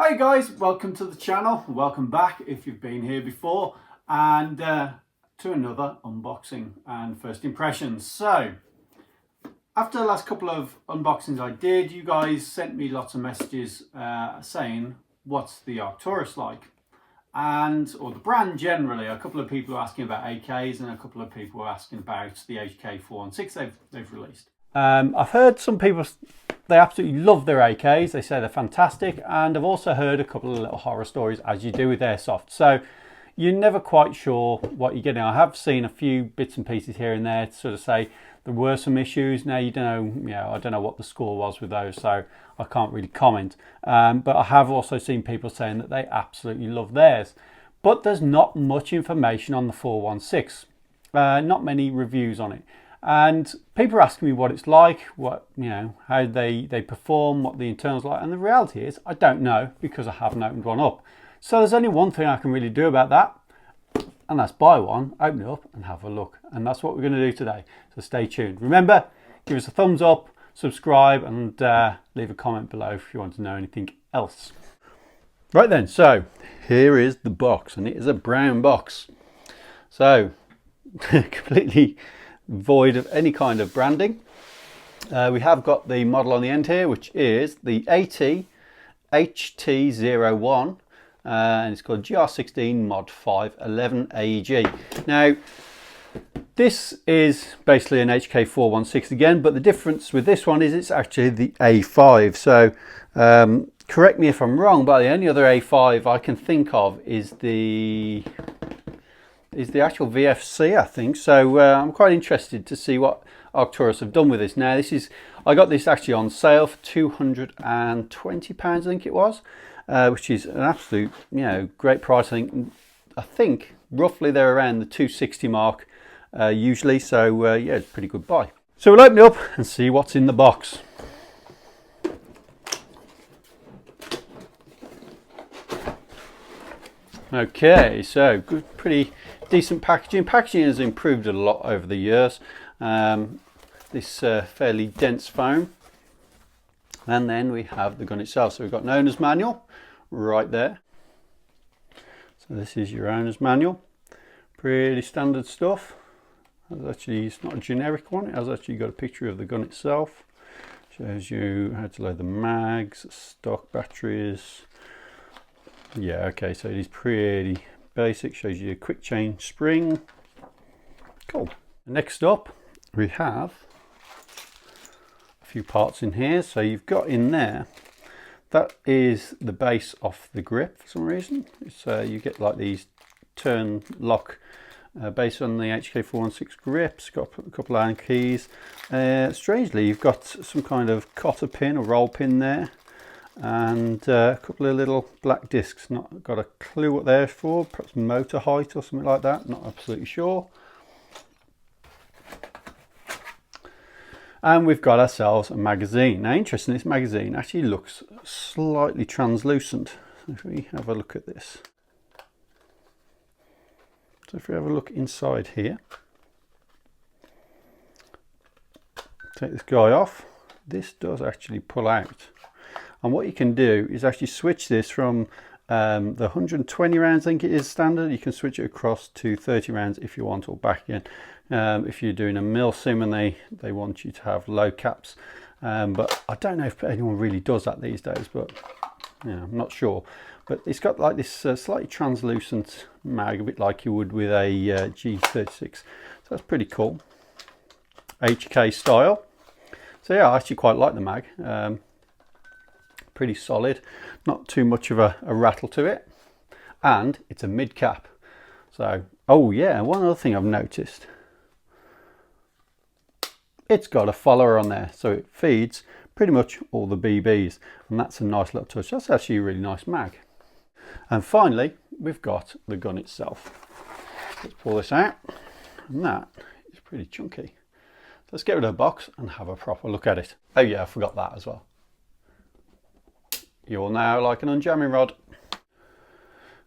Hi guys, welcome to the channel. Welcome back if you've been here before, and to another unboxing and first impressions. So after the last couple of unboxings I did, you guys sent me lots of messages saying what's the Arcturus like, or the brand generally. A couple of people are asking about AKs and a couple of people are asking about the HK416 they've released. I've heard some people, they absolutely love their AKs. They say they're fantastic, and I've also heard a couple of little horror stories, as you do with airsoft. So you're never quite sure what you're getting. I have seen a few bits and pieces here and there to sort of say there were some issues. Now I don't know what the score was with those, so I can't really comment. But I have also seen people saying that they absolutely love theirs. But there's not much information on the 416. Not many reviews on it. And people are asking me what it's like, how they perform, what the internals like, and the reality is I don't know because I haven't opened one up. So there's only one thing I can really do about that, and that's buy one, open it up and have a look. And that's what we're going to do today, so stay tuned. Remember, give us a thumbs up, subscribe, and leave a comment below if you want to know anything else. Right then, so here is the box, and it is a brown box. So completely void of any kind of branding. We have got the model on the end here, which is the AT-HT01, and it's called GR16 MOD5 AT-HT01. Now, this is basically an HK416 again, but the difference with this one is it's actually the A5. So correct me if I'm wrong, but the only other A5 I can think of is the actual VFC, I think. So I'm quite interested to see what Arcturus have done with this. Now I got this actually on sale for £220, I think it was, which is an absolute great price. I think roughly they're around the 260 mark usually. So yeah, it's a pretty good buy. So we'll open it up and see what's in the box. Okay, so good, pretty decent packaging. Packaging has improved a lot over the years. This fairly dense foam, and then we have the gun itself. So we've got an owner's manual right there. So this is your owner's manual. Pretty standard stuff. It's not a generic one. It has actually got a picture of the gun itself. Shows you how to load the mags, stock batteries. Yeah, okay, so it is pretty basic. Shows you a quick change spring. Cool. Next up, we have a few parts in here. So you've got in there, that is the base of the grip for some reason. It's, you get like these turn lock based on the HK416 grips. Got a couple of Allen keys. Strangely, you've got some kind of cotter pin or roll pin there, and a couple of little black discs. Not got a clue what they're for, perhaps motor height or something like that, not absolutely sure. And we've got ourselves a magazine. Now, interesting, this magazine actually looks slightly translucent. If we have a look at this, so if we have a look inside here, take this guy off, this does actually pull out. And what you can do is actually switch this from the 120 rounds, I think it is standard. You can switch it across to 30 rounds if you want, or back again. If you're doing a mil sim and they want you to have low caps. But I don't know if anyone really does that these days, but I'm not sure. But it's got like this slightly translucent mag, a bit like you would with a G36. So that's pretty cool. HK style. So yeah, I actually quite like the mag. Pretty solid, not too much of a rattle to it, and it's a mid cap. So, oh yeah, one other thing I've noticed, it's got a follower on there, so it feeds pretty much all the BBs, and that's a nice little touch. That's actually a really nice mag. And finally, we've got the gun itself. Let's pull this out, and that is pretty chunky. Let's get rid of the box and have a proper look at it. Oh yeah, I forgot that as well. You're now like an unjamming rod.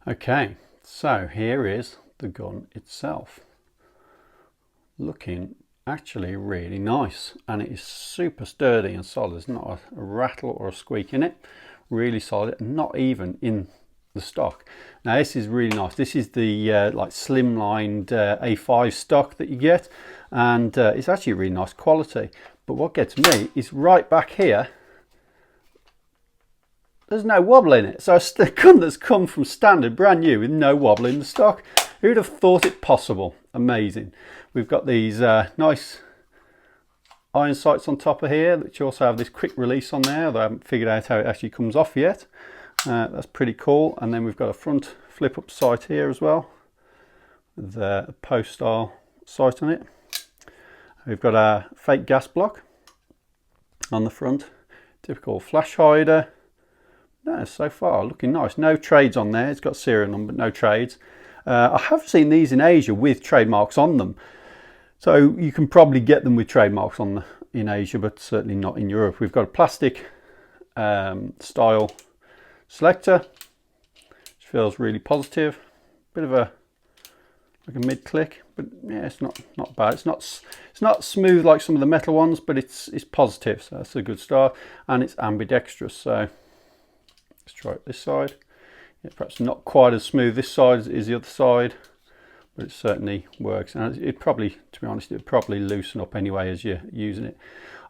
Okay, so here is the gun itself. Looking actually really nice, and it is super sturdy and solid. There's not a rattle or a squeak in it. really solid, and not even in the stock. Now this is really nice. This is the like slimlined A5 stock that you get, and it's actually really nice quality. But what gets me is right back here, there's no wobble in it. So a gun that's come from standard brand new with no wobble in the stock. Who'd have thought it possible? Amazing. We've got these nice iron sights on top of here, which also have this quick release on there, although I haven't figured out how it actually comes off yet. That's pretty cool. And then we've got a front flip up sight here as well, with a post style sight on it. We've got a fake gas block on the front, typical flash hider. No, so far looking nice. No trades on there. It's got serial number, but no trades. I have seen these in Asia with trademarks on them, so you can probably get them with trademarks on in Asia, but certainly not in Europe. We've got a plastic style selector, which feels really positive. Bit of a like a mid click, but yeah, it's not bad. It's not smooth like some of the metal ones, but it's positive, so that's a good start. And it's ambidextrous, so let's try it this side. Yeah, perhaps not quite as smooth this side as it is the other side, but it certainly works. And it probably, to be honest, it would probably loosen up anyway as you're using it.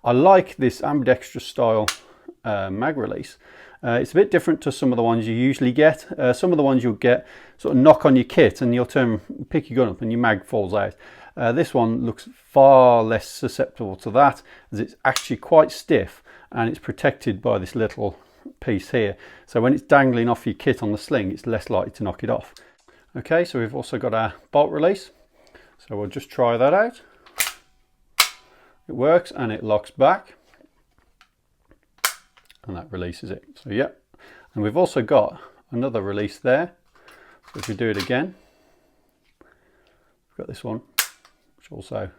I like this ambidextrous style mag release. It's a bit different to some of the ones you usually get. Some of the ones you'll get sort of knock on your kit and you'll pick your gun up and your mag falls out. This one looks far less susceptible to that, as it's actually quite stiff and it's protected by this little piece here. So when it's dangling off your kit on the sling, it's less likely to knock it off. Okay, so we've also got our bolt release. So we'll just try that out. It works and it locks back. And that releases it. So yeah, and we've also got another release there. So if we do it again, we've got this one, which also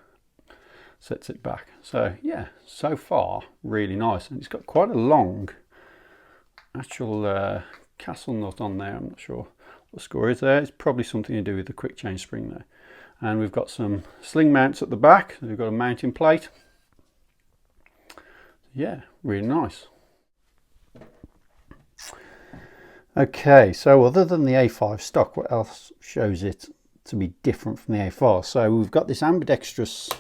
sets it back. So yeah, so far really nice, and it's got quite a long actual castle nut on there. I'm not sure what the score is there. It's probably something to do with the quick change spring there. And we've got some sling mounts at the back. So we've got a mounting plate. Yeah, really nice. Okay, so other than the A5 stock, what else shows it to be different from the A4? So we've got this ambidextrous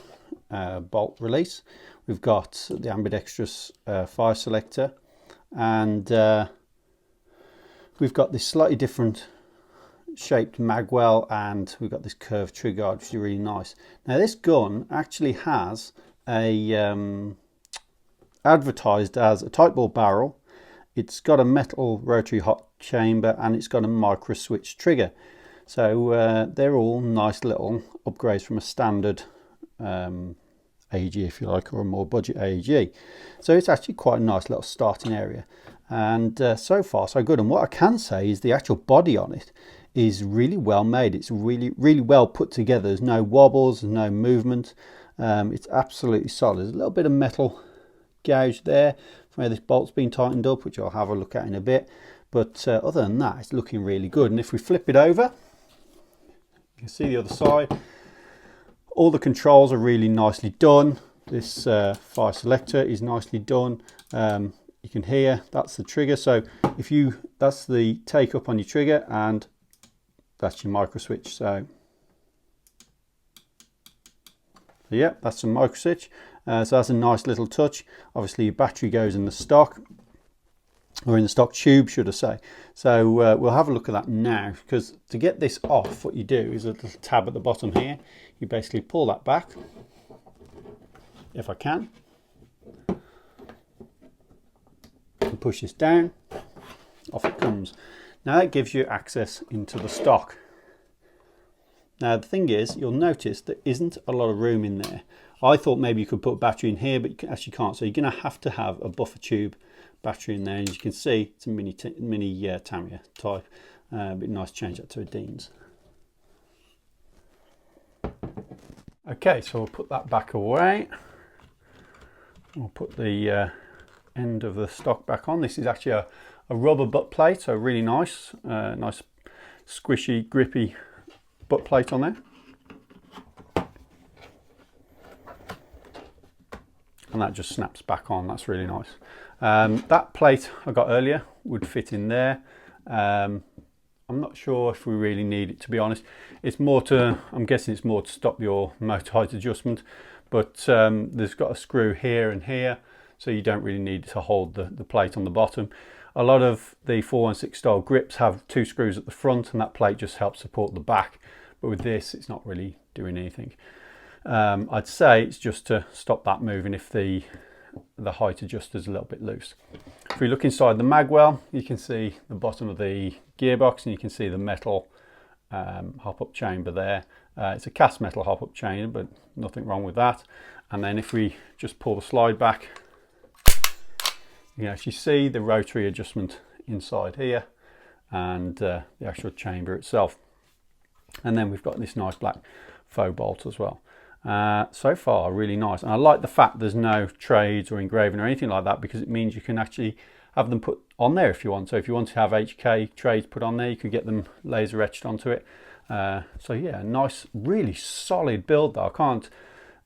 bolt release. We've got the ambidextrous fire selector, and we've got this slightly different shaped magwell, and we've got this curved trigger guard, which is really nice. Now this gun actually has a advertised as a tight bore barrel. It's got a metal rotary hot chamber, and it's got a micro switch trigger. So they're all nice little upgrades from a standard AEG, if you like, or a more budget AEG. So it's actually quite a nice little starting area, and so far so good. And what I can say is the actual body on it is really well made. It's really well put together. There's no wobbles, there's no movement. It's absolutely solid. There's a little bit of metal gouge there from where this bolt's been tightened up, which I'll have a look at in a bit. But other than that, it's looking really good. And if we flip it over, you can see the other side. All the controls are really nicely done. This fire selector is nicely done. You can hear that's the trigger. So that's the take up on your trigger, and that's your micro switch. So yeah, that's a micro switch. So that's a nice little touch. Obviously your battery goes in the stock, or in the stock tube, should I say. So we'll have a look at that now, because to get this off, what you do is a little tab at the bottom here. You basically pull that back, if I can, and push this down, off it comes. Now that gives you access into the stock. Now the thing is, you'll notice there isn't a lot of room in there. I thought maybe you could put a battery in here, but you actually can't. So you're going to have a buffer tube battery in there, and as you can see, it's a mini Tamiya type. But nice to change that to a Dean's. Okay, so we'll put that back away. We'll put the end of the stock back on. This is actually a rubber butt plate, so really nice, nice squishy, grippy butt plate on there. And that just snaps back on. That's really nice. That plate I got earlier would fit in there. I'm not sure if we really need it, to be honest. It's more to, I'm guessing it's more to stop your motor height adjustment, but there's got a screw here and here, so you don't really need to hold the plate on the bottom. A lot of the 416 style grips have 2 screws at the front, and that plate just helps support the back, but with this it's not really doing anything. I'd say it's just to stop that moving if the height adjuster is a little bit loose. If we look inside the magwell, you can see the bottom of the gearbox, and you can see the metal hop-up chamber there. It's a cast metal hop-up chamber, but nothing wrong with that. And then if we just pull the slide back, you can actually see the rotary adjustment inside here, and the actual chamber itself. And then we've got this nice black faux bolt as well. So far really nice, and I like the fact there's no trades or engraving or anything like that, because it means you can actually have them put on there if you want. So if you want to have HK trades put on there, you can get them laser etched onto it. So yeah, nice, really solid build though. I can't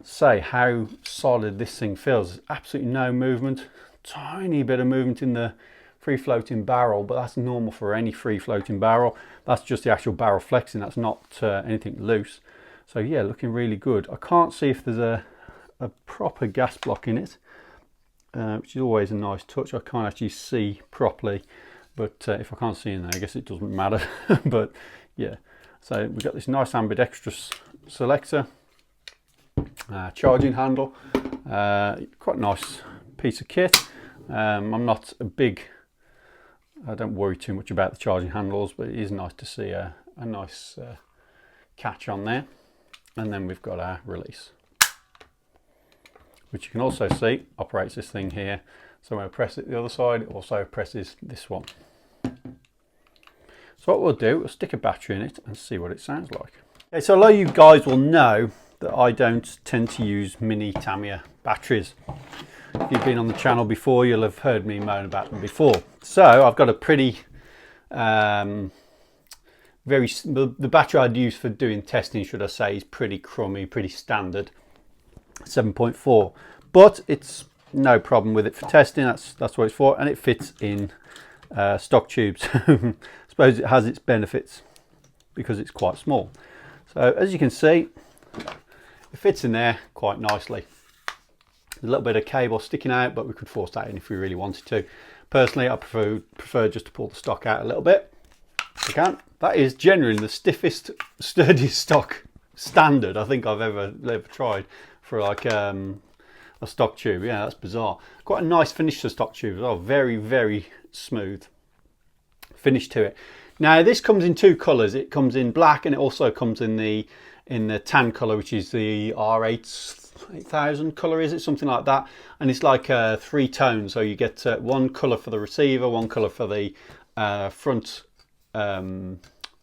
say how solid this thing feels. There's absolutely no movement, tiny bit of movement in the free floating barrel, but that's normal for any free floating barrel. That's just the actual barrel flexing, that's not anything loose. So yeah, looking really good. I can't see if there's a proper gas block in it, which is always a nice touch. I can't actually see properly, but if I can't see in there, I guess it doesn't matter. But yeah, so we've got this nice ambidextrous selector, charging handle, quite a nice piece of kit. I'm not a big, I don't worry too much about the charging handles, but it is nice to see a nice catch on there. And then we've got our release, which you can also see operates this thing here. So when I press it the other side, it also presses this one. So what we'll do, we'll stick a battery in it and see what it sounds like. Okay, so a lot of you guys will know that I don't tend to use mini Tamiya batteries. If you've been on the channel before, you'll have heard me moan about them before. So I've got a pretty the battery I'd use for doing testing, should I say, is pretty crummy, pretty standard, 7.4, but it's no problem with it for testing. That's what it's for, and it fits in stock tubes. I suppose it has its benefits because it's quite small. So as you can see, it fits in there quite nicely. There's a little bit of cable sticking out, but we could force that in if we really wanted to. Personally, I prefer just to pull the stock out a little bit. I can. That is generally the stiffest, sturdiest stock standard I think I've ever tried for like a stock tube. Yeah, that's bizarre. Quite a nice finish to stock tube as well. Very, very smooth finish to it. Now this comes in 2 colours. It comes in black, and it also comes in the tan colour, which is the R8000 colour, is it? Something like that. And it's like 3 tones. So you get 1 colour for the receiver, 1 colour for the front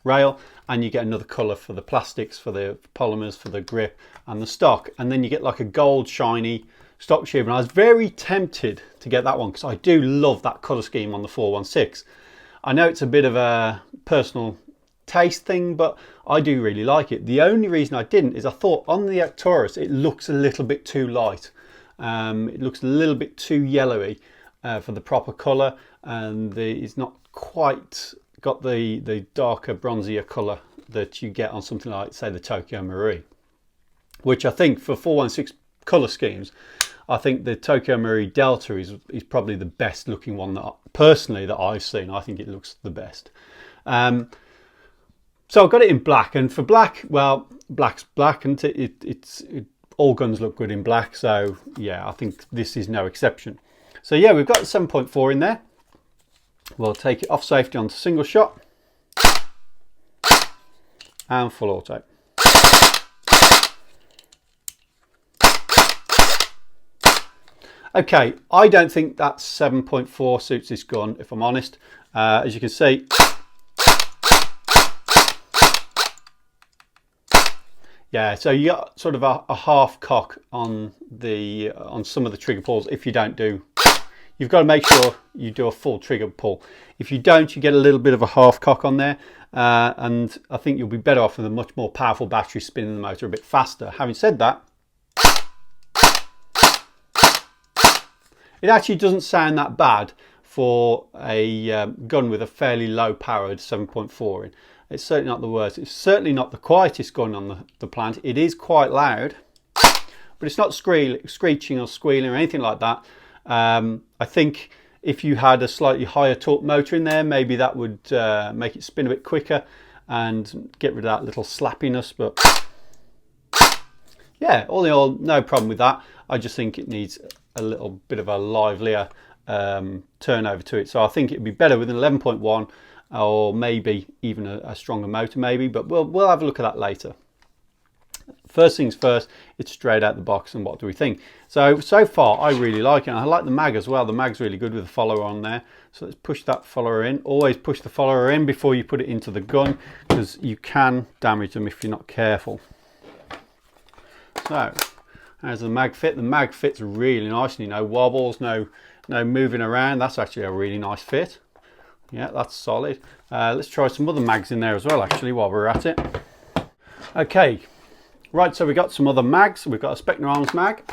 rail, and you get another colour for the plastics, for the polymers, for the grip and the stock, and then you get like a gold shiny stock tube. And I was very tempted to get that one because I do love that colour scheme on the 416. I know it's a bit of a personal taste thing, but I do really like it. The only reason I didn't is I thought on the Arcturus it looks a little bit too light. It looks a little bit too yellowy for the proper colour, and it's not quite got the darker bronzier colour that you get on something like, say, the Tokyo Marui, which I think for 416 colour schemes, I think the Tokyo Marui Delta is probably the best looking one that personally that I've seen. I think it looks the best. So I've got it in black, and for black, well, black's black, and all guns look good in black. So yeah, I think this is no exception. So yeah, we've got the 7.4 in there. We'll take it off safety onto single shot and full auto. Okay, I don't think that 7.4 suits this gun, if I'm honest. As you can see, yeah, so you got sort of a half cock on some of the trigger pulls. If you don't do, you've got to make sure you do a full trigger pull. If you don't, you get a little bit of a half cock on there, and I think you'll be better off with a much more powerful battery spinning the motor a bit faster. Having said that, it actually doesn't sound that bad for a gun with a fairly low powered 7.4 in. It's certainly not the worst. It's certainly not the quietest gun on the plant. It is quite loud, but it's not screeching or squealing or anything like that. I think if you had a slightly higher torque motor in there, maybe that would make it spin a bit quicker and get rid of that little slappiness. But yeah, all in all, no problem with that. I just think it needs a little bit of a livelier turnover to it. So I think it'd be better with an 11.1 or maybe even a stronger motor maybe, but we'll have a look at that later. First things first, it's straight out the box, and what do we think? So far I really like it. I like the mag as well. The mag's really good with the follower on there. So let's push that follower in. Always push the follower in before you put it into the gun, because you can damage them if you're not careful. So as the mag fit, the mag fits really nicely. No wobbles, no moving around. That's actually a really nice fit. Yeah, that's solid. Let's try some other mags in there as well, actually, while we're at it. Okay, right, so we got some other mags. We've got a Spectre Arms mag.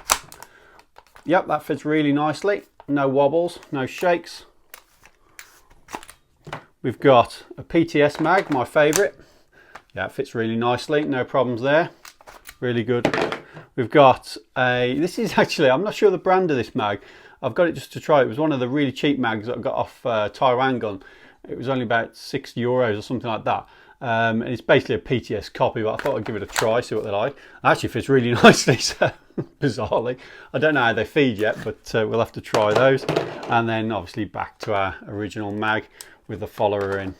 Yep, that fits really nicely. No wobbles, no shakes. We've got a PTS mag, my favourite. Yeah, it fits really nicely, no problems there. Really good. We've got this is actually, I'm not sure the brand of this mag. I've got it just to try. It was one of the really cheap mags that I got off Taiwan Gun. It was only about €6 or something like that. And it's basically a PTS copy, but I thought I'd give it a try, see what they're like. It actually fits really nicely, so bizarrely. I don't know how they feed yet, but we'll have to try those. And then obviously back to our original mag with the follower in.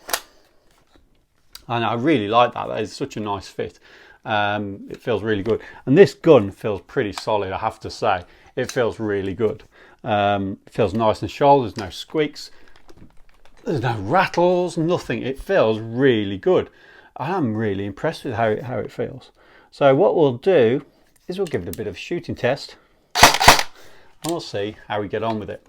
And I really like that. That is such a nice fit. It feels really good. And this gun feels pretty solid, I have to say. It feels really good. It feels nice and shoulder, there's no squeaks, there's no rattles, nothing. It feels really good. I'm really impressed with how it feels. So what we'll do is we'll give it a bit of a shooting test and we'll see how we get on with it.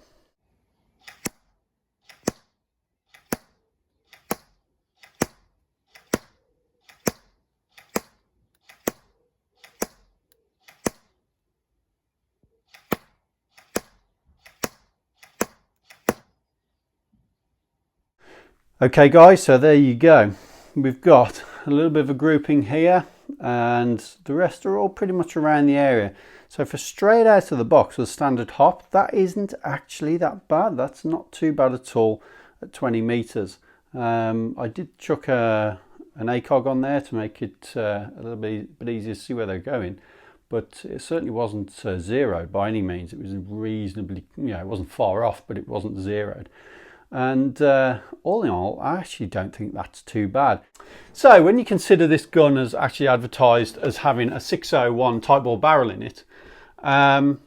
Okay guys, so there you go. We've got a little bit of a grouping here and the rest are all pretty much around the area. So for straight out of the box with a standard hop, that isn't actually that bad. That's not too bad at all at 20 meters. I did chuck an ACOG on there to make it a little bit easier to see where they're going, but it certainly wasn't zeroed by any means. It was reasonably, it wasn't far off, but it wasn't zeroed. And all in all, I actually don't think that's too bad. So when you consider this gun as actually advertised as having a 601 type ball barrel in it, that's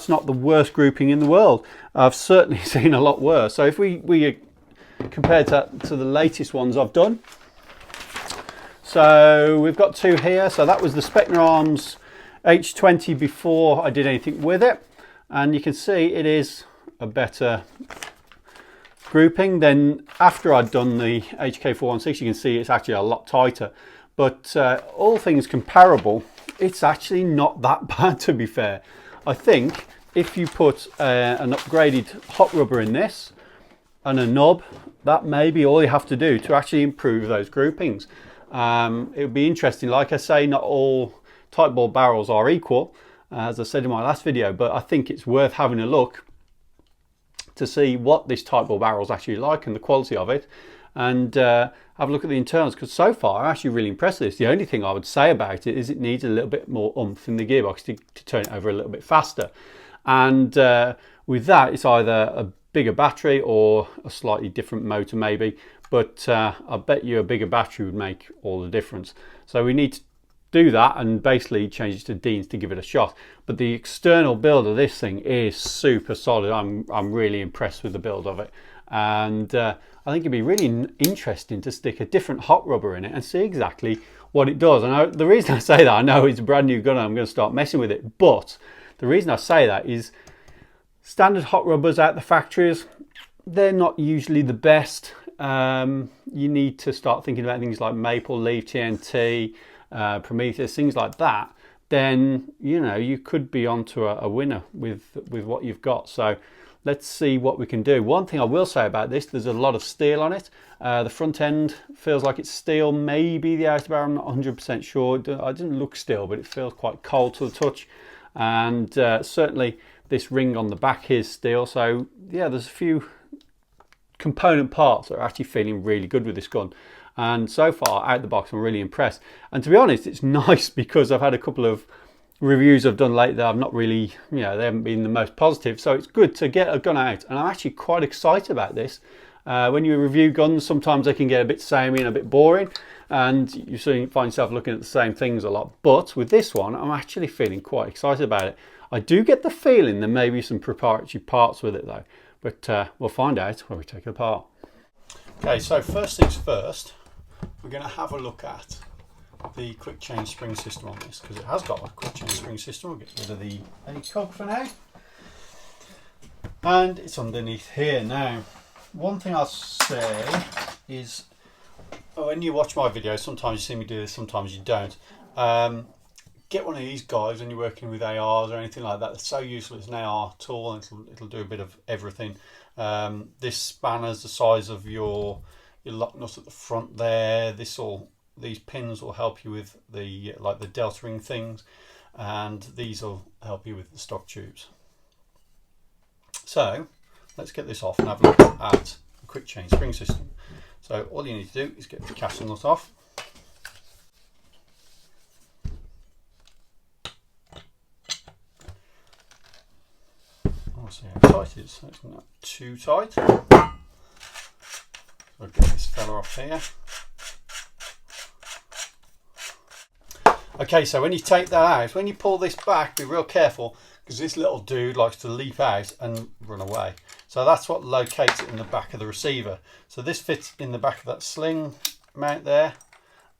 not the worst grouping in the world. I've certainly seen a lot worse. So if we compare that to the latest ones I've done, so we've got two here. So that was the Spectre Arms H20 before I did anything with it, and you can see it is a better grouping. Then after I'd done the HK416, you can see it's actually a lot tighter, but all things comparable, it's actually not that bad, to be fair. I think if you put an upgraded hot rubber in this and a knob, that may be all you have to do to actually improve those groupings. It would be interesting. Like I say, not all type ball barrels are equal, as I said in my last video, but I think it's worth having a look to see what this type ball barrel is actually like and the quality of it, and have a look at the internals, because so far I'm actually really impressed with this. The only thing I would say about it is it needs a little bit more oomph in the gearbox to turn it over a little bit faster, and with that it's either a bigger battery or a slightly different motor maybe, but I bet you a bigger battery would make all the difference. So we need to do that and basically change it to Dean's to give it a shot. But the external build of this thing is super solid. I'm really impressed with the build of it, and I think it'd be really interesting to stick a different hot rubber in it and see exactly what it does. And the reason I say that, I know it's a brand new gun and I'm going to start messing with it, but the reason I say that is standard hot rubbers out the factories, they're not usually the best. You need to start thinking about things like maple leaf TNT, Prometheus, things like that. Then you could be onto a winner with what you've got. So let's see what we can do. One thing I will say about this, there's a lot of steel on it. The front end feels like it's steel, maybe the outer barrel, I'm not 100% sure. It didn't look steel, but it feels quite cold to the touch. And certainly this ring on the back is steel. So yeah, there's a few component parts that are actually feeling really good with this gun. And so far, out the box, I'm really impressed. And to be honest, it's nice because I've had a couple of reviews I've done lately that I've not really, they haven't been the most positive. So it's good to get a gun out. And I'm actually quite excited about this. When you review guns, sometimes they can get a bit samey and a bit boring. And you soon find yourself looking at the same things a lot. But with this one, I'm actually feeling quite excited about it. I do get the feeling there may be some proprietary parts with it though. But we'll find out when we take it apart. Okay, so first things first. We're going to have a look at the quick change spring system on this, because it has got a quick change spring system. We'll get rid of the cog for now. And it's underneath here. Now, one thing I'll say is, when you watch my videos, sometimes you see me do this, sometimes you don't. Get one of these guys when you're working with ARs or anything like that. It's so useful. It's an AR tool and it'll do a bit of everything. This spanner's the size of your lock nut at the front there. These pins will help you with the the delta ring things, and these will help you with the stock tubes. So let's get this off and have a look at the quick change spring system. So all you need to do is get the casting nut off. I'll see how tight it is, so it's not too tight. I'll get this fella off here. Okay, so when you take that out, when you pull this back, be real careful, because this little dude likes to leap out and run away. So that's what locates it in the back of the receiver. So this fits in the back of that sling mount there,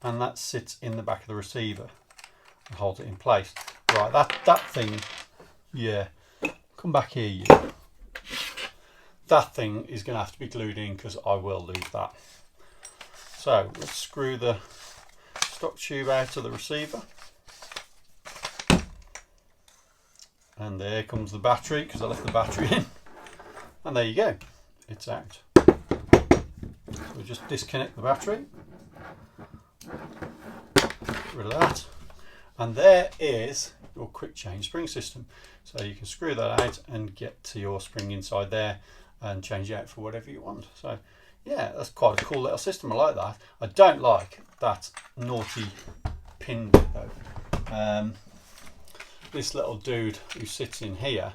and that sits in the back of the receiver and holds it in place. Right, that thing, yeah, come back here, you. That thing is going to have to be glued in because I will lose that. So let's screw the stock tube out of the receiver. And there comes the battery, because I left the battery in. And there you go, it's out. So we'll just disconnect the battery. Get rid of that. And there is your quick change spring system. So you can screw that out and get to your spring inside there and change it out for whatever you want. So yeah, that's quite a cool little system. I like that. I don't like that naughty pin bit though. This little dude who sits in here,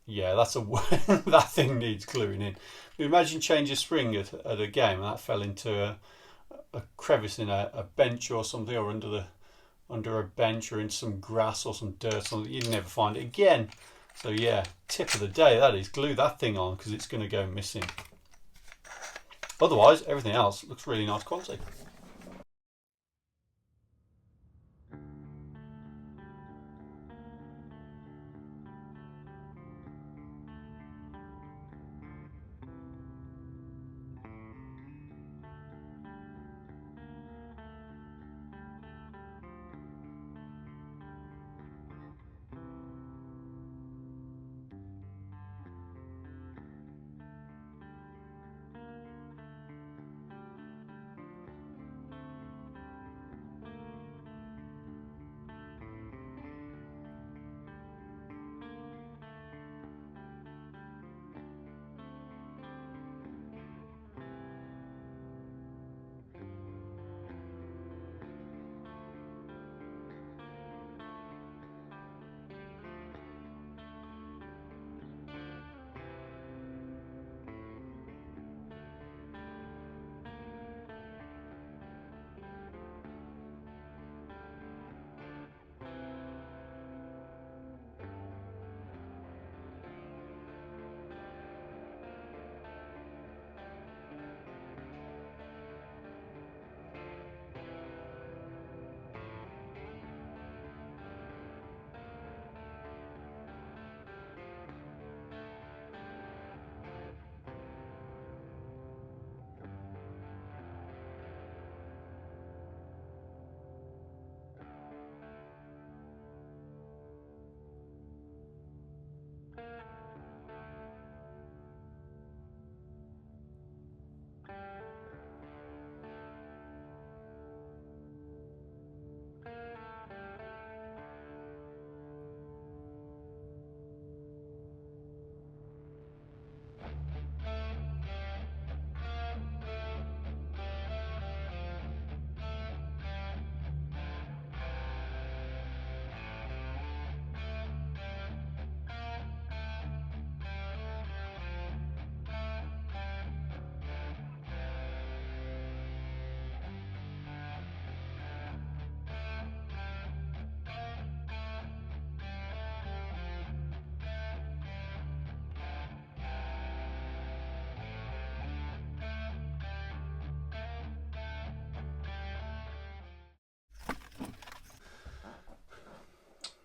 yeah, that's that thing needs gluing in. Imagine changing a spring at a game and that fell into a crevice in a bench or something, or under a bench or in some grass or some dirt or something. You'd never find it again. So yeah, tip of the day, that is, glue that thing on, because it's going to go missing. Otherwise, everything else looks really nice quality.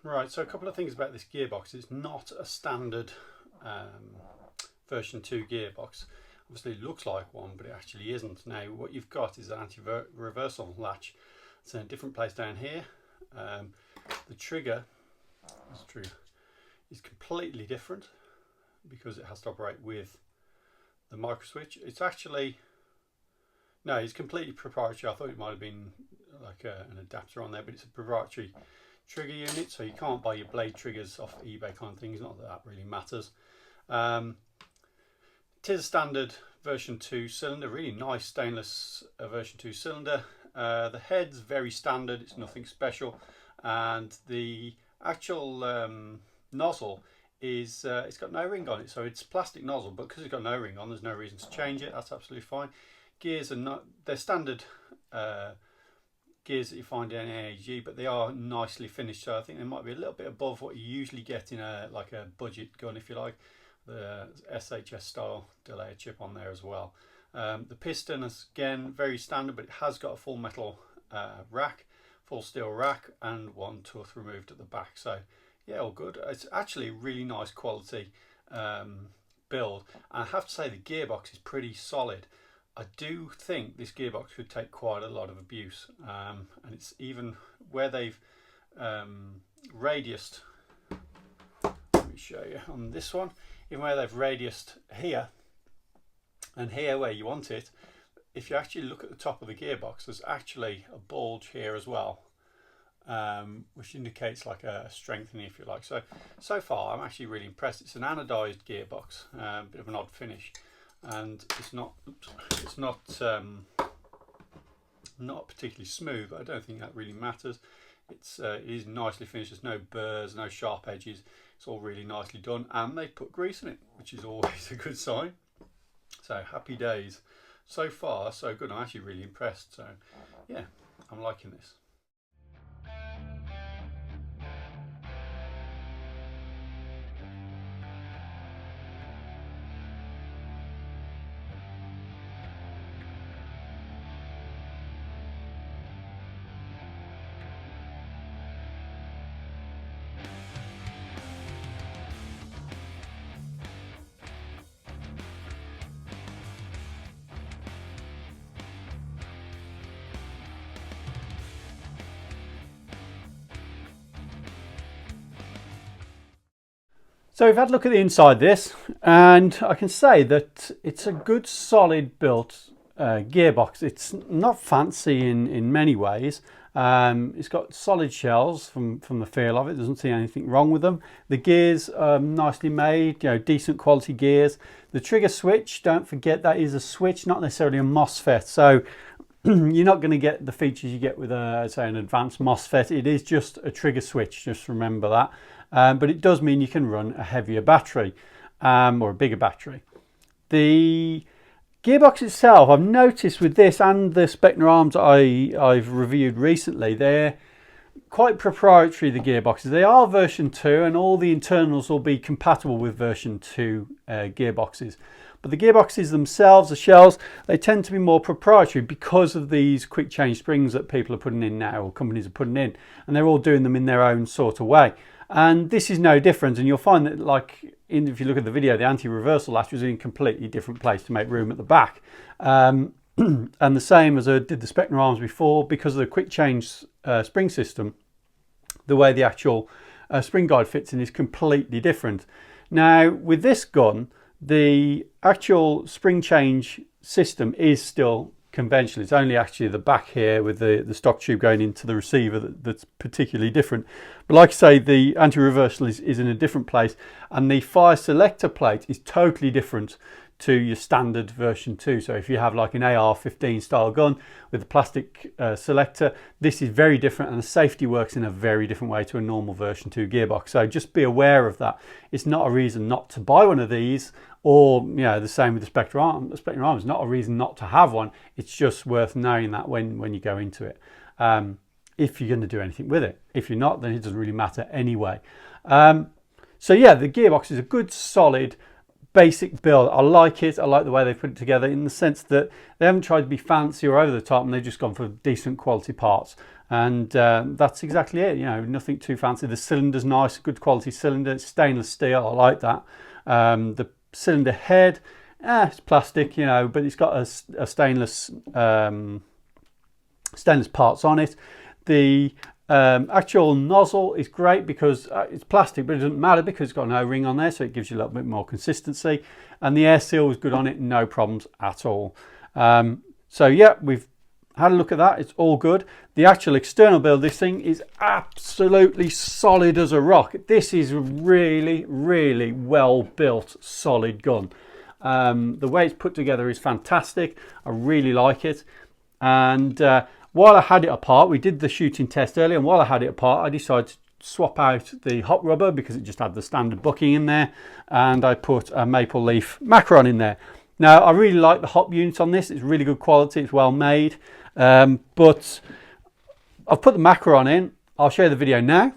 Right, so a couple of things about this gearbox. It's not a standard version 2 gearbox. Obviously it looks like one, but it actually isn't. Now what you've got is an anti-reversal latch. It's in a different place down here. The trigger is completely different because it has to operate with the micro switch. It's actually, no, it's completely proprietary. I thought it might have been like an adapter on there, but it's a proprietary trigger unit, so you can't buy your blade triggers off eBay kind of things. Not that that really matters. It is a standard version 2 cylinder, really nice stainless version 2 cylinder. The head's very standard, it's nothing special, and the actual nozzle is it's got no ring on it, so it's plastic nozzle, but because it's got no ring on, there's no reason to change it. That's absolutely fine. Gears are not, they're standard gears that you find in AEG, but they are nicely finished, so I think they might be a little bit above what you usually get in a like a budget gun, if you like. The SHS style delay chip on there as well. The piston is again very standard, but it has got a full metal rack, full steel rack, and one tooth removed at the back. So yeah, all good. It's actually a really nice quality build, and I have to say the gearbox is pretty solid. I do think this gearbox could take quite a lot of abuse, and it's even where they've radiused, let me show you on this one, even where they've radiused here and here where you want it, if you actually look at the top of the gearbox, there's actually a bulge here as well, which indicates like a strengthening, if you like. So far I'm actually really impressed. It's an anodized gearbox, bit of an odd finish, and it's not particularly smooth, but I don't think that really matters. It is nicely finished. There's no burrs, no sharp edges. It's all really nicely done, and they put grease in it, which is always a good sign. So happy days. So far so good. I'm actually really impressed. So yeah, I'm liking this. So we've had a look at the inside this, and I can say that it's a good solid built gearbox. It's not fancy in many ways. It's got solid shells from the feel of it. Doesn't see anything wrong with them. The gears are nicely made, you know, decent quality gears. The trigger switch, don't forget that is a switch, not necessarily a MOSFET. So you're not going to get the features you get with say an advanced MOSFET. It is just a trigger switch, just remember that. But it does mean you can run a heavier battery or a bigger battery. The gearbox itself, I've noticed with this and the Spectre arms I've reviewed recently, they're quite proprietary, the gearboxes. They are version 2, and all the internals will be compatible with version 2 gearboxes. But the gearboxes themselves, the shells, they tend to be more proprietary because of these quick change springs that people are putting in now, or companies are putting in, and they're all doing them in their own sort of way. And this is no different, and you'll find that, like if you look at the video, the anti-reversal latch was in a completely different place to make room at the back. And the same as I did the Spectre arms before, because of the quick change spring system, the way the actual spring guide fits in is completely different. Now with this gun, the actual spring change system is still conventional. It's only actually the back here with the stock tube going into the receiver that's particularly different. But like I say, the anti-reversal is in a different place, and the fire selector plate is totally different to your standard version 2. So if you have like an AR-15 style gun with a plastic selector, this is very different, and the safety works in a very different way to a normal version 2 gearbox. So just be aware of that. It's not a reason not to buy one of these, or you know, the same with the Spectre arm. The Spectre arm is not a reason not to have one. It's just worth knowing that when you go into it, if you're going to do anything with it. If you're not, then it doesn't really matter anyway. So yeah, the gearbox is a good solid basic build. I like it. I like the way they put it together in the sense that they haven't tried to be fancy or over the top, and they've just gone for decent quality parts. And that's exactly it. You know, nothing too fancy. The cylinder's nice, good quality cylinder. It's stainless steel. I like that. The cylinder head, it's plastic, you know, but it's got a stainless parts on it. The actual nozzle is great because it's plastic, but it doesn't matter because it's got an O-ring on there, so it gives you a little bit more consistency. And the air seal is good on it, no problems at all. So yeah, we've had a look at that. It's all good. The actual external build, this thing is absolutely solid as a rock. This is really, really well built, solid gun. The way it's put together is fantastic. I really like it. And while I had it apart, we did the shooting test earlier, and while I had it apart, I decided to swap out the hot rubber because it just had the standard bucking in there, and I put a maple leaf Macron in there. Now, I really like the hop unit on this. It's really good quality. It's well made. But I've put the Macron in. I'll show you the video now.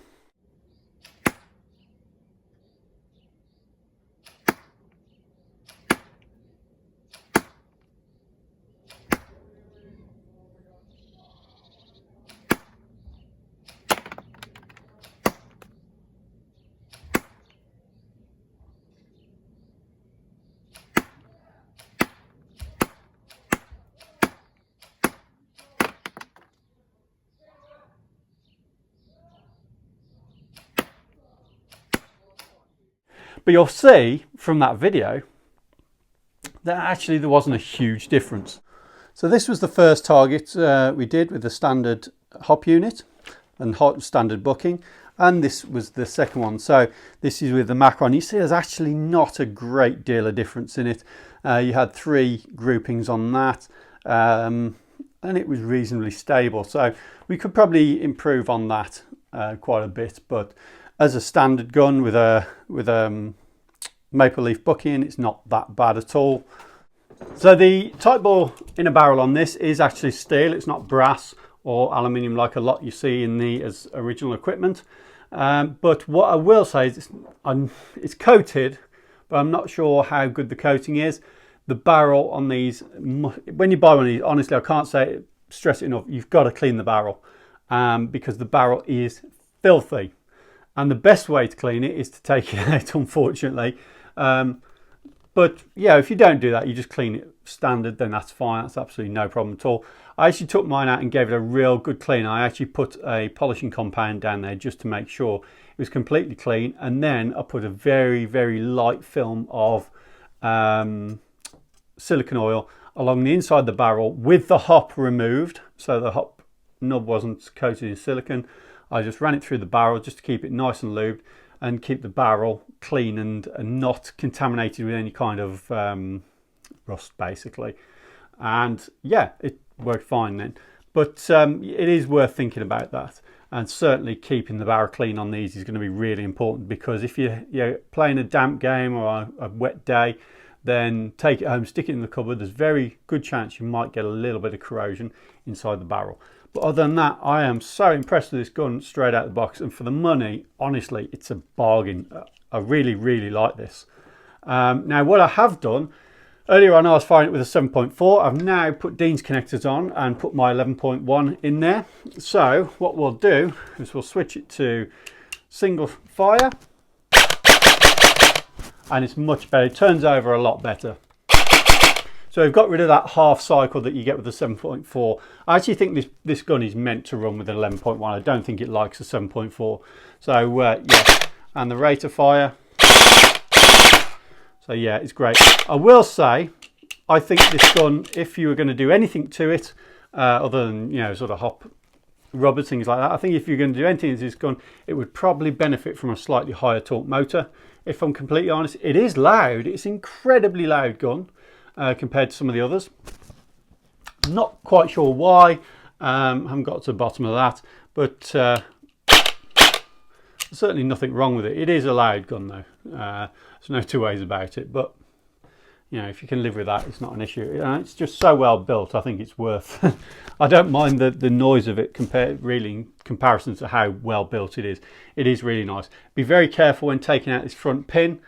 But you'll see from that video that actually there wasn't a huge difference. So this was the first target we did with the standard hop unit and standard bucking, and this was the second one. So this is with the Macron. You see there's actually not a great deal of difference in it. You had 3 groupings on that, and it was reasonably stable. So we could probably improve on that quite a bit, but as a standard gun with a maple leaf bucking, it's not that bad at all. So the type bore inner barrel on this is actually steel. It's not brass or aluminium like a lot you see in the as original equipment. But what I will say is it's coated, but I'm not sure how good the coating is. The barrel on these, when you buy one of these, honestly, I can't stress it enough, you've got to clean the barrel because the barrel is filthy. And the best way to clean it is to take it out, unfortunately. But yeah, if you don't do that, you just clean it standard, then that's fine. That's absolutely no problem at all. I actually took mine out and gave it a real good clean. I actually put a polishing compound down there just to make sure it was completely clean. And then I put a very, very light film of silicone oil along the inside of the barrel with the hop removed. So the hop nub wasn't coated in silicone. I just ran it through the barrel just to keep it nice and lubed and keep the barrel clean and not contaminated with any kind of rust, basically. And yeah, it worked fine then. But it is worth thinking about that. And certainly keeping the barrel clean on these is going to be really important, because if you're playing a damp game or a wet day, then take it home, stick it in the cupboard. There's very good chance you might get a little bit of corrosion inside the barrel. But other than that, I am so impressed with this gun straight out of the box. And for the money, honestly, it's a bargain. I really, really like this. Now, what I have done, earlier on I was firing it with a 7.4. I've now put Dean's connectors on and put my 11.1 in there. So what we'll do is we'll switch it to single fire. And it's much better. It turns over a lot better. So we've got rid of that half cycle that you get with the 7.4. I actually think this gun is meant to run with an 11.1. I don't think it likes a 7.4. So yeah, and the rate of fire. So yeah, it's great. I will say, I think this gun, if you were going to do anything to it, other than, you know, sort of hop rubber, things like that, I think if you're going to do anything to this gun, it would probably benefit from a slightly higher torque motor. If I'm completely honest, it is loud. It's an incredibly loud gun. Compared to some of the others. Not quite sure why. Haven't got to the bottom of that, but certainly nothing wrong with it. It is a loud gun though. There's no two ways about it, but you know, if you can live with that, it's not an issue. It's just so well built. I think it's worth. I don't mind the noise of it really in comparison to how well built it is. It is really nice. Be very careful when taking out this front pin.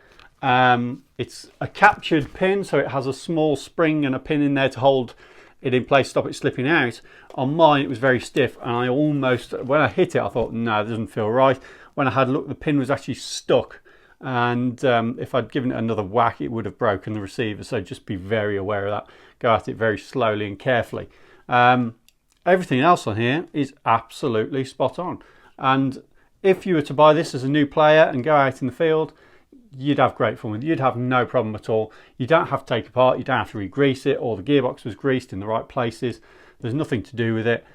It's a captured pin, so it has a small spring and a pin in there to hold it in place, stop it slipping out. On mine it was very stiff, and I almost, when I hit it, I thought, no, it doesn't feel right. When I had a look, the pin was actually stuck, and if I'd given it another whack it would have broken the receiver, so just be very aware of that. Go at it very slowly and carefully. Everything else on here is absolutely spot on, and if you were to buy this as a new player and go out in the field, you'd have great fun with it. You'd have no problem at all. You don't have to take it apart, you don't have to re-grease it, or the gearbox was greased in the right places. There's nothing to do with it.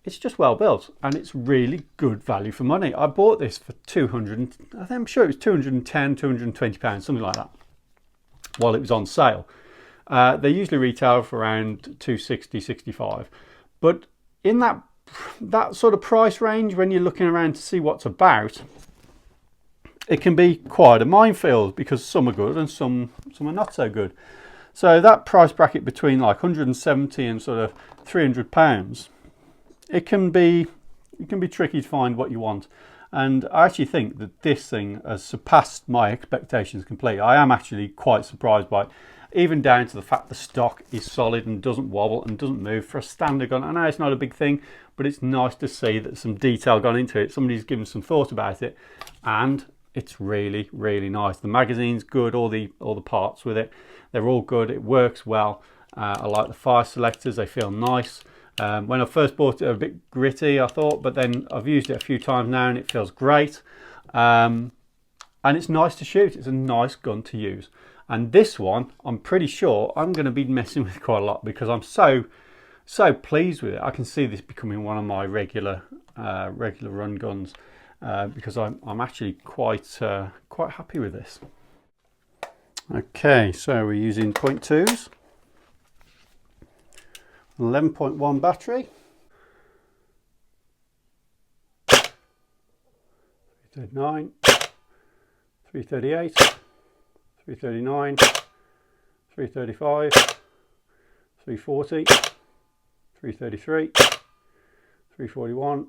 It's just well built, and it's really good value for money. I bought this for 200, I think, I'm sure it was 210, 220 pounds, something like that, while it was on sale. They usually retail for around 260, 65, but in that sort of price range, when you're looking around to see what's about, it can be quite a minefield, because some are good and some are not so good. So that price bracket between like 170 and sort of 300 pounds, it can be tricky to find what you want. And I actually think that this thing has surpassed my expectations completely. I am actually quite surprised by it, even down to the fact the stock is solid and doesn't wobble and doesn't move for a standard gun. I know it's not a big thing, but it's nice to see that some detail gone into it. Somebody's given some thought about it, and it's really, really nice. The magazine's good, all the parts with it, they're all good. It works well. I like the fire selectors, they feel nice. When I first bought it, they were a bit gritty, I thought, but then I've used it a few times now and it feels great. And it's nice to shoot. It's a nice gun to use. And this one, I'm pretty sure I'm going to be messing with quite a lot, because I'm so pleased with it. I can see this becoming one of my regular run guns. Because I'm actually quite happy with this. Okay, so we're using 0.2s, 11.1 battery, 339, 338, 339, 335, 340, 333, 341,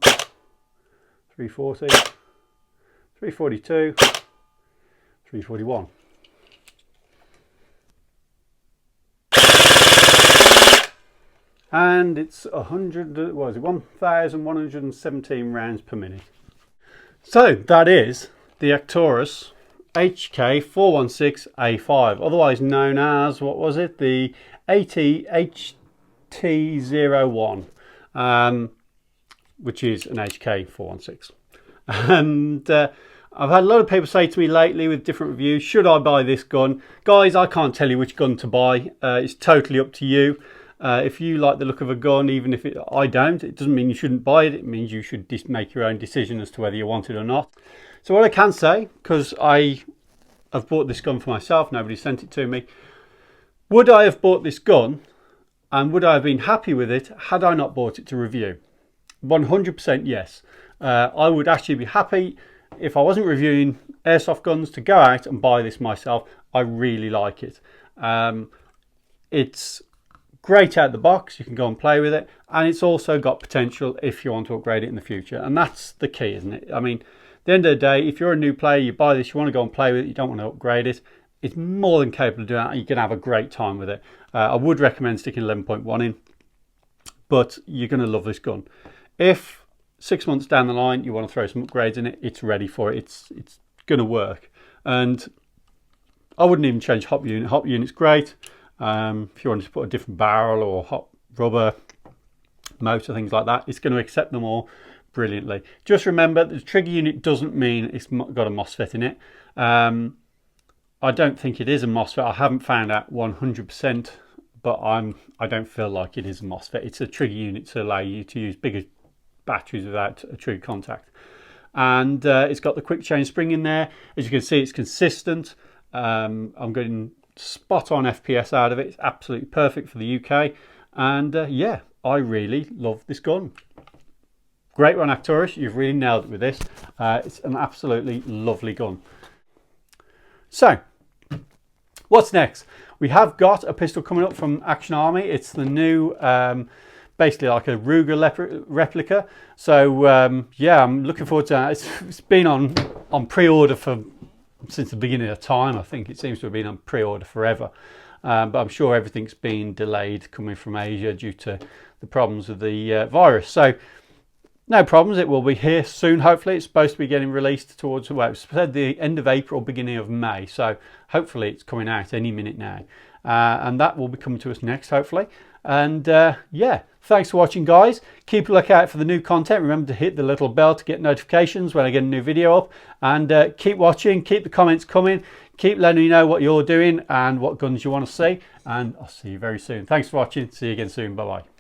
340, 342, 341. And it's 1,117 rounds per minute. So that is the Arcturus HK416 A5, otherwise known as, what was it, the AT-HT01, which is an HK416. And I've had a lot of people say to me lately with different reviews, should I buy this gun? Guys, I can't tell you which gun to buy. It's totally up to you. If you like the look of a gun, even if I don't, it doesn't mean you shouldn't buy it. It means you should just make your own decision as to whether you want it or not. So what I can say, because I have bought this gun for myself, nobody sent it to me. Would I have bought this gun, and would I have been happy with it had I not bought it to review? 100% yes. I would actually be happy if I wasn't reviewing airsoft guns to go out and buy this myself. I really like it. It's great out the box, you can go and play with it, and it's also got potential if you want to upgrade it in the future, and that's the key, isn't it? I mean, at the end of the day, if you're a new player, you buy this, you want to go and play with it, you don't want to upgrade it, it's more than capable of doing that, and you can have a great time with it. I would recommend sticking 11.1 in, but you're going to love this gun. If 6 months down the line you want to throw some upgrades in it, it's ready for it. It's going to work. And I wouldn't even change hop unit. Hop unit's great. If you wanted to put a different barrel or hot rubber motor, things like that, it's going to accept them all brilliantly. Just remember, the trigger unit doesn't mean it's got a MOSFET in it. I don't think it is a MOSFET. I haven't found out 100%, but I don't feel like it is a MOSFET. It's a trigger unit to allow you to use bigger batteries without a trigger contact. And it's got the quick change spring in there. As you can see, it's consistent. I'm getting spot on FPS out of it. It's absolutely perfect for the UK. And yeah, I really love this gun. Great one, Arcturus. You've really nailed it with this. It's an absolutely lovely gun. So, what's next? We have got a pistol coming up from Action Army. It's the new, basically like a Ruger replica. So yeah, I'm looking forward to that. It's been on pre-order for since the beginning of time. I think it seems to have been on pre-order forever, but I'm sure everything's been delayed coming from Asia due to the problems with the virus. So no problems, it will be here soon. Hopefully it's supposed to be getting released towards, well, it's said the end of April, beginning of May, so hopefully it's coming out any minute now, and that will be coming to us next, hopefully. And yeah, thanks for watching, guys. Keep a lookout for the new content. Remember to hit the little bell to get notifications when I get a new video up, and keep watching, keep the comments coming, keep letting me know what you're doing and what guns you want to see, and I'll see you very soon. Thanks for watching. See you again soon. Bye bye.